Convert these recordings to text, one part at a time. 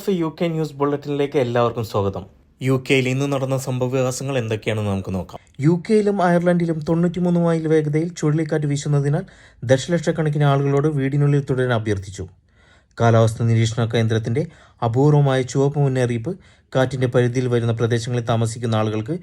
F UK news ബുള്ളറ്റിനിലേക്ക് എല്ലാവർക്കും സ്വാഗതം. UK-യിൽ ഇന്ന് നടന്ന സംഭവവികാസങ്ങൾ എന്തൊക്കെയാണെന്ന് നമുക്ക് നോക്കാം. UK-യിലും അയർലൻഡിലും 93 മൈൽ വേഗതയിൽ ചുഴലിക്കാറ്റ് വീശുന്നതിനാൽ ദശലക്ഷക്കണക്കിന് ആളുകളോട് വീടിനുള്ളിൽ തുടരാൻ അഭ്യർത്ഥിച്ചു. കാലാവസ്ഥാ നിരീക്ഷണ കേന്ദ്രത്തിന്റെ അപൂർവമായ ചുവപ്പ് മുന്നറിയിപ്പ് കാറ്റിന്റെ പരിധിയിൽ വരുന്ന പ്രദേശങ്ങളിൽ താമസിക്കുന്ന ആളുകൾക്ക്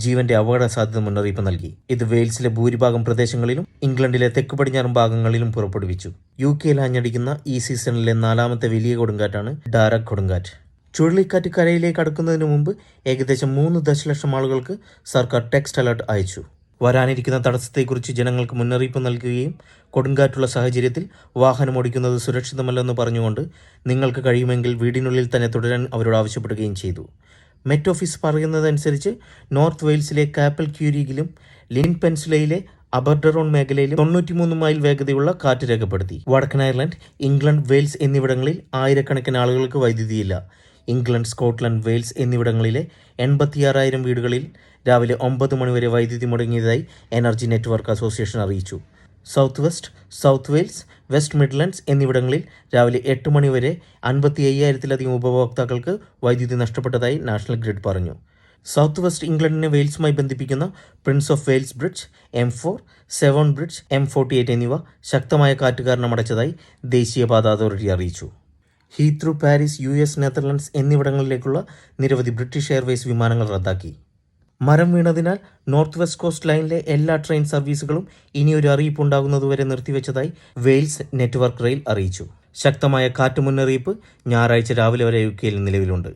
ജീവന്റെ അപകട സാധ്യത മുന്നറിയിപ്പ് നൽകി. ഇത് വെയിൽസിലെ ഭൂരിഭാഗം പ്രദേശങ്ങളിലും ഇംഗ്ലണ്ടിലെ തെക്ക് പടിഞ്ഞാറൻ ഭാഗങ്ങളിലും പുറപ്പെടുവിച്ചു. UK-യിൽ ആഞ്ഞടിക്കുന്ന ഈ സീസണിലെ 4ാമത്തെ വലിയ കൊടുങ്കാറ്റാണ് ഡാരക് കൊടുങ്കാറ്റ്. ചുഴലിക്കാറ്റ് കരയിലേക്ക് അടുക്കുന്നതിന് മുമ്പ് ഏകദേശം 3 ദശലക്ഷം ആളുകൾക്ക് സർക്കാർ ടെക്സ്റ്റ് അലർട്ട് അയച്ചു. വരാനിരിക്കുന്ന തടസ്സത്തെക്കുറിച്ച് ജനങ്ങൾക്ക് മുന്നറിയിപ്പ് നൽകുകയും കൊടുങ്കാറ്റുള്ള സാഹചര്യത്തിൽ വാഹനമോടിക്കുന്നത് സുരക്ഷിതമല്ലെന്ന് പറഞ്ഞുകൊണ്ട് നിങ്ങൾക്ക് കഴിയുമെങ്കിൽ വീടിനുള്ളിൽ തന്നെ തുടരാൻ അവരോട് ആവശ്യപ്പെടുകയും ചെയ്തു. മെറ്റ് ഓഫീസ് പറയുന്നതനുസരിച്ച് നോർത്ത് വെയിൽസിലെ കാപ്പൽ ക്യൂരിയിലും ലിൻ പെൻസുലയിലെ അബർഡറോൺ മേഖലയിലും 93 മൈൽ വേഗതയുള്ള കാറ്റ് രേഖപ്പെടുത്തി. വടക്കൻ അയർലൻഡ്, ഇംഗ്ലണ്ട്, വെയിൽസ് എന്നിവിടങ്ങളിൽ ആയിരക്കണക്കിന് ആളുകൾക്ക് വൈദ്യുതിയില്ല. ഇംഗ്ലണ്ട്, സ്കോട്ട്ലൻഡ്, വെയിൽസ് എന്നിവിടങ്ങളിലെ 86,000 വീടുകളിൽ രാവിലെ 9 മണിവരെ വൈദ്യുതി മുടങ്ങിയതായി എനർജി നെറ്റ്വർക്ക് അസോസിയേഷൻ അറിയിച്ചു. South West, South Wales, West Midlands എന്നിവിടങ്ങളിൽ രാവിലെ 8 മണിവരെ 55,000-ലധികം ഉപഭോക്താക്കൾക്ക് വൈദ്യുതി നഷ്ടപ്പെട്ടതായി നാഷണൽ ഗ്രിഡ് പറഞ്ഞു. സൗത്ത് വെസ്റ്റ് ഇംഗ്ലണ്ടിനെ വെയിൽസുമായി ബന്ധിപ്പിക്കുന്ന Prince of Wales Bridge, M4, Severn Bridge, M48 എന്നിവ ശക്തമായ കാറ്റ് കാരണം അടച്ചതായി ദേശീയപാത അതോറിറ്റി അറിയിച്ചു. ഹീത്രൂ, പാരീസ്, US, നെതർലൻഡ്സ് എന്നിവിടങ്ങളിലേക്കുള്ള നിരവധി ബ്രിട്ടീഷ് എയർവേസ് വിമാനങ്ങൾ റദ്ദാക്കി. മരം വീണതിനാൽ നോർത്ത് വെസ്റ്റ് കോസ്റ്റ് ലൈനിലെ എല്ലാ ട്രെയിൻ സർവീസുകളും ഇനിയൊരു അറിയിപ്പ് ഉണ്ടാകുന്നതുവരെ നിർത്തിവെച്ചതായി വെയിൽസ് നെറ്റ്വർക്ക് റെയിൽ അറിയിച്ചു. ശക്തമായ കാറ്റ് മുന്നറിയിപ്പ് ഞായറാഴ്ച രാവിലെ വരെ UK-യിൽ നിലവിലുണ്ട്.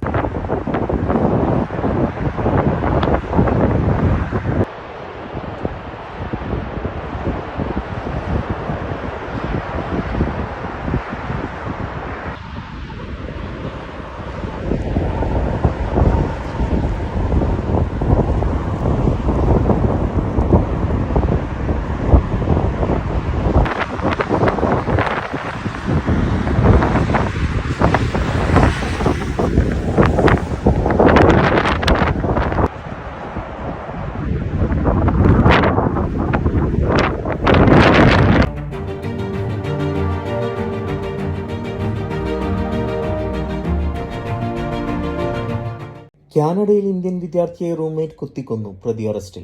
കാനഡയിൽ ഇന്ത്യൻ വിദ്യാർത്ഥിയെ റൂംമേറ്റ് കുത്തിക്കൊന്നു, പ്രതി അറസ്റ്റിൽ.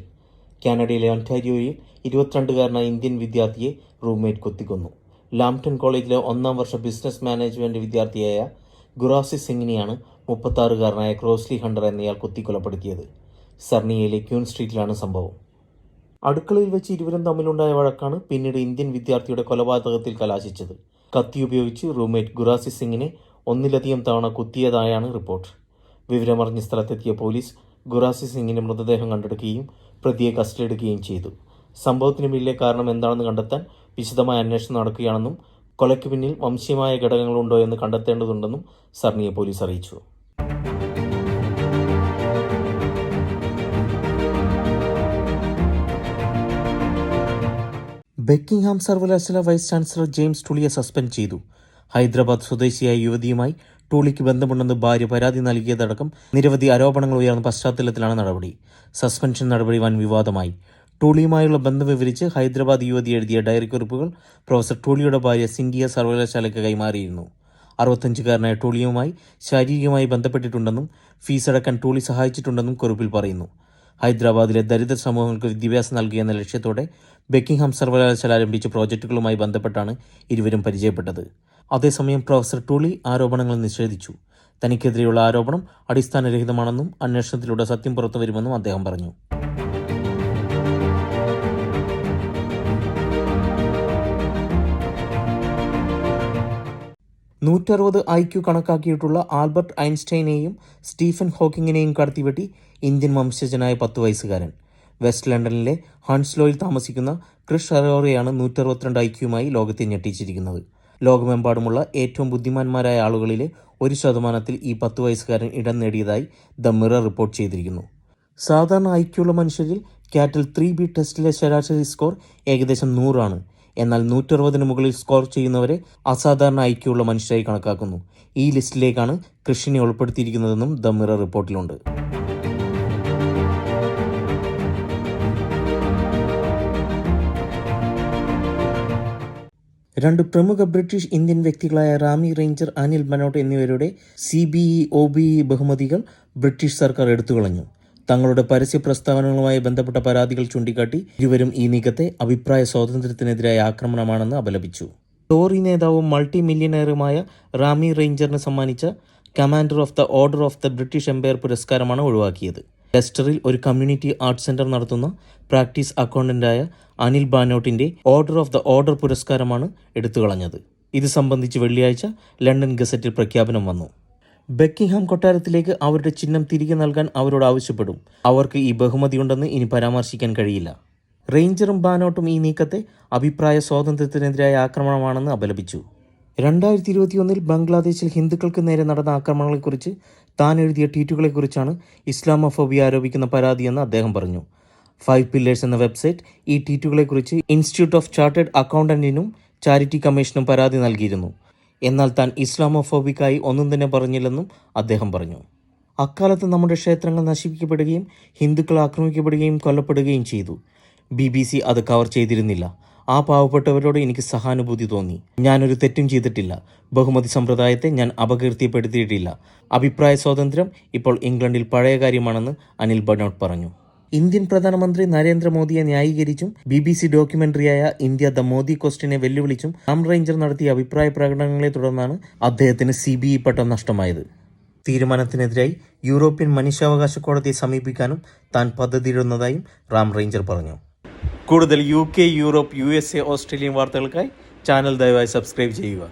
കാനഡയിലെ ഒൻറ്റാരിയോയിൽ 22-കാരനായ ഇന്ത്യൻ വിദ്യാർത്ഥിയെ റൂംമേറ്റ് കുത്തിക്കൊന്നു. ലാംപ്ടൺ കോളേജിലെ 1ാം വർഷ ബിസിനസ് മാനേജ്മെന്റ് വിദ്യാർത്ഥിയായ ഗുറാസിസ് സിംഗിനെയാണ് 36-കാരനായ ക്രോസ്ലി ഹണ്ടർ എന്നയാൾ കുത്തിക്കൊലപ്പെടുത്തിയത്. സർണിയയിലെ ക്യൂൻ സ്ട്രീറ്റിലാണ് സംഭവം. അടുക്കളയിൽ വെച്ച് ഇരുവരും തമ്മിലുണ്ടായ വഴക്കാണ് പിന്നീട് ഇന്ത്യൻ വിദ്യാർത്ഥിയുടെ കൊലപാതകത്തിൽ കലാശിച്ചത്. കത്തി ഉപയോഗിച്ച് റൂംമേറ്റ് ഗുറാസിസ് സിംഗിനെ 1-ലധികം തവണ കുത്തിയതായാണ് റിപ്പോർട്ട്. വിവരമറിഞ്ഞ സ്ഥലത്തെത്തിയ പോലീസ് ഗുറാസിസ് സിംഗിന്റെ മൃതദേഹം കണ്ടെടുക്കുകയും പ്രതിയെ കസ്റ്റഡിയെടുക്കുകയും ചെയ്തു. സംഭവത്തിന് പിന്നിലെ കാരണം എന്താണെന്ന് കണ്ടെത്താൻ വിശദമായ അന്വേഷണം നടക്കുകയാണെന്നും കൊലയ്ക്ക് പിന്നിൽ വംശീയമായ ഘടകങ്ങളുണ്ടോ എന്ന് കണ്ടെത്തേണ്ടതുണ്ടെന്നും സർണിയ പോലീസ് അറിയിച്ചു. ബക്കിംഗ്ഹാം സർവകലാശാല വൈസ് ചാൻസലർ ജെയിംസ് ടൂളിയെ സസ്പെൻഡ് ചെയ്തു. ഹൈദരാബാദ് സ്വദേശിയായ യുവതിയുമായി ടൂളിക്ക് ബന്ധമുണ്ടെന്ന് ഭാര്യ പരാതി നൽകിയതടക്കം നിരവധി ആരോപണങ്ങൾ ഉയർന്ന പശ്ചാത്തലത്തിലാണ് നടപടി. സസ്പെൻഷൻ നടപടി വൻ വിവാദമായി. ടൂളിയുമായുള്ള ബന്ധം വിവരിച്ച് ഹൈദരാബാദ് യുവതി എഴുതിയ ഡയറി കുറിപ്പുകൾ പ്രൊഫസർ ടൂളിയുടെ ഭാര്യ സിൻഡിയ സർവകലാശാലയ്ക്ക് കൈമാറിയിരുന്നു. 65-കാരനായ ടൂളിയുമായി ശാരീരികമായി ബന്ധപ്പെട്ടിട്ടുണ്ടെന്നും ഫീസ് അടക്കാൻ ടൂളി സഹായിച്ചിട്ടുണ്ടെന്നും കുറിപ്പിൽ പറയുന്നു. ഹൈദരാബാദിലെ ദരിദ്ര സമൂഹങ്ങൾക്ക് വിദ്യാഭ്യാസം നൽകുകയെന്ന ലക്ഷ്യത്തോടെ ബക്കിംഗ്ഹാം സർവകലാശാല ആരംഭിച്ച പ്രോജക്റ്റുകളുമായി ബന്ധപ്പെട്ടാണ് ഇരുവരും പരിചയപ്പെട്ടത്. അതേസമയം പ്രൊഫസർ ടൂളി ആരോപണങ്ങൾ നിഷേധിച്ചു. തനിക്കെതിരെയുള്ള ആരോപണം അടിസ്ഥാനരഹിതമാണെന്നും അന്വേഷണത്തിലൂടെ സത്യം പുറത്തുവരുമെന്നും അദ്ദേഹം പറഞ്ഞു. IQ കണക്കാക്കിയിട്ടുള്ള ആൽബർട്ട് ഐൻസ്റ്റൈനെയും സ്റ്റീഫൻ ഹോക്കിങ്ങിനെയും കടത്തിവെട്ടി ഇന്ത്യൻ വംശജനായ 10 വയസ്സുകാരൻ. വെസ്റ്റ് ലണ്ടനിലെ ഹൺസ്ലോയിൽ താമസിക്കുന്ന ക്രിഷ് അറോറയാണ് 162 IQ-യുമായി ലോകത്തെ ഞെട്ടിച്ചിരിക്കുന്നത്. ലോകമെമ്പാടുമുള്ള ഏറ്റവും ബുദ്ധിമാന്മാരായ ആളുകളിലെ 1% ഈ 10 വയസ്സുകാരൻ ഇടം നേടിയതായി ദ മിറർ റിപ്പോർട്ട് ചെയ്തിരിക്കുന്നു. സാധാരണ IQ-യുള്ള മനുഷ്യരിൽ കാറ്റൽ 3B ടെസ്റ്റിലെ ശരാശരി സ്കോർ ഏകദേശം 100 ആണ്. എന്നാൽ 160-ന് മുകളിൽ സ്കോർ ചെയ്യുന്നവരെ അസാധാരണ IQ-യുള്ള മനുഷ്യരായി കണക്കാക്കുന്നു. ഈ ലിസ്റ്റിലേക്കാണ് ക്രിഷിനെ ഉൾപ്പെടുത്തിയിരിക്കുന്നതെന്നും ദ മിറർ റിപ്പോർട്ടിലുണ്ട്. രണ്ട് പ്രമുഖ ബ്രിട്ടീഷ് ഇന്ത്യൻ വ്യക്തികളായ റാമി റേഞ്ചർ അനിൽ ബനോട്ട് എന്നിവരുടെ CBE OBE ബഹുമതികൾ ബ്രിട്ടീഷ് സർക്കാർ എടുത്തുകളഞ്ഞു. തങ്ങളുടെ പരസ്യ പ്രസ്താവനകളുമായി ബന്ധപ്പെട്ട പരാതികൾ ചൂണ്ടിക്കാട്ടി ഇരുവരും ഈ നീക്കത്തെ അഭിപ്രായ സ്വാതന്ത്ര്യത്തിനെതിരായ ആക്രമണമാണെന്ന് അപലപിച്ചു. ടോറി നേതാവും മൾട്ടി മില്യണയറുമായ റാമി റേഞ്ചറിന് സമ്മാനിച്ച Commander of the Order of the British Empire പുരസ്കാരമാണ് ഒഴിവാക്കിയത്. ലെസ്റ്ററിൽ ഒരു കമ്മ്യൂണിറ്റി ആർട്സ് സെന്റർ നടത്തുന്ന പ്രാക്ടീസ് അക്കൗണ്ടന്റായ അനിൽ ബാനോട്ടിന്റെ ഓർഡർ ഓഫ് ദ ഓർഡർ പുരസ്കാരമാണ് എടുത്തുകളഞ്ഞത്. ഇത് സംബന്ധിച്ച് വെള്ളിയാഴ്ച ലണ്ടൻ ഗസറ്റിൽ പ്രഖ്യാപനം വന്നു. ബക്കിംഗ്ഹാം കൊട്ടാരത്തിലേക്ക് അവരുടെ ചിഹ്നം തിരികെ നൽകാൻ അവരോട് ആവശ്യപ്പെടും. അവർക്ക് ഈ ബഹുമതിയുണ്ടെന്ന് ഇനി പരാമർശിക്കാൻ കഴിയില്ല. റേഞ്ചറും ബാനോട്ടും ഈ നീക്കത്തെ അഭിപ്രായ സ്വാതന്ത്ര്യത്തിനെതിരായ ആക്രമണമാണെന്ന് അപലപിച്ചു. 2021 ബംഗ്ലാദേശിൽ ഹിന്ദുക്കൾക്ക് നേരെ നടന്ന ആക്രമണങ്ങളെക്കുറിച്ച് താൻ എഴുതിയ ട്വീറ്റുകളെക്കുറിച്ചാണ് ഇസ്ലാമോഫോബിയ ആരോപിക്കുന്ന പരാതിയെന്ന് അദ്ദേഹം പറഞ്ഞു. 5 Pillars എന്ന വെബ്സൈറ്റ് ഈ ട്വീറ്റുകളെക്കുറിച്ച് ഇൻസ്റ്റിറ്റ്യൂട്ട് ഓഫ് ചാർട്ടേഡ് അക്കൗണ്ടന്റിനും ചാരിറ്റി കമ്മീഷനും പരാതി നൽകിയിരുന്നു. എന്നാൽ താൻ ഇസ്ലാമോഫോബിക്കായി ഒന്നും തന്നെ പറഞ്ഞില്ലെന്നും അദ്ദേഹം പറഞ്ഞു. അക്കാലത്ത് നമ്മുടെ ക്ഷേത്രങ്ങൾ നശിപ്പിക്കപ്പെടുകയും ഹിന്ദുക്കൾ ആക്രമിക്കപ്പെടുകയും കൊല്ലപ്പെടുകയും ചെയ്തു. BBC അത് കവർ ചെയ്തിരുന്നില്ല. ആ പാവപ്പെട്ടവരോട് എനിക്ക് സഹാനുഭൂതി തോന്നി. ഞാനൊരു തെറ്റും ചെയ്തിട്ടില്ല. ബഹുമതി സമ്പ്രദായത്തെ ഞാൻ അപകീർത്തിപ്പെടുത്തിയിട്ടില്ല. അഭിപ്രായ സ്വാതന്ത്ര്യം ഇപ്പോൾ ഇംഗ്ലണ്ടിൽ പഴയ കാര്യമാണെന്ന് അനിൽ ബനോട്ട് പറഞ്ഞു. ഇന്ത്യൻ പ്രധാനമന്ത്രി നരേന്ദ്രമോദിയെ ന്യായീകരിച്ചും BBC ഡോക്യുമെന്ററിയായ ഇന്ത്യ ദ മോദി ക്വസ്റ്റിനെ വെല്ലുവിളിച്ചും റാം റേഞ്ചർ നടത്തിയ അഭിപ്രായ പ്രകടനങ്ങളെ തുടർന്നാണ് അദ്ദേഹത്തിന് CBE പട്ടം നഷ്ടമായത്. തീരുമാനത്തിനെതിരായി യൂറോപ്യൻ മനുഷ്യാവകാശ കോടതിയെ സമീപിക്കാനും താൻ പദ്ധതിയിടുന്നതായും റാം റേഞ്ചർ പറഞ്ഞു. കൂടുതൽ UK, യൂറോപ്പ്, USA, ഓസ്ട്രേലിയൻ വാർത്തകൾക്കായി ചാനൽ ദയവായി സബ്സ്ക്രൈബ് ചെയ്യുക.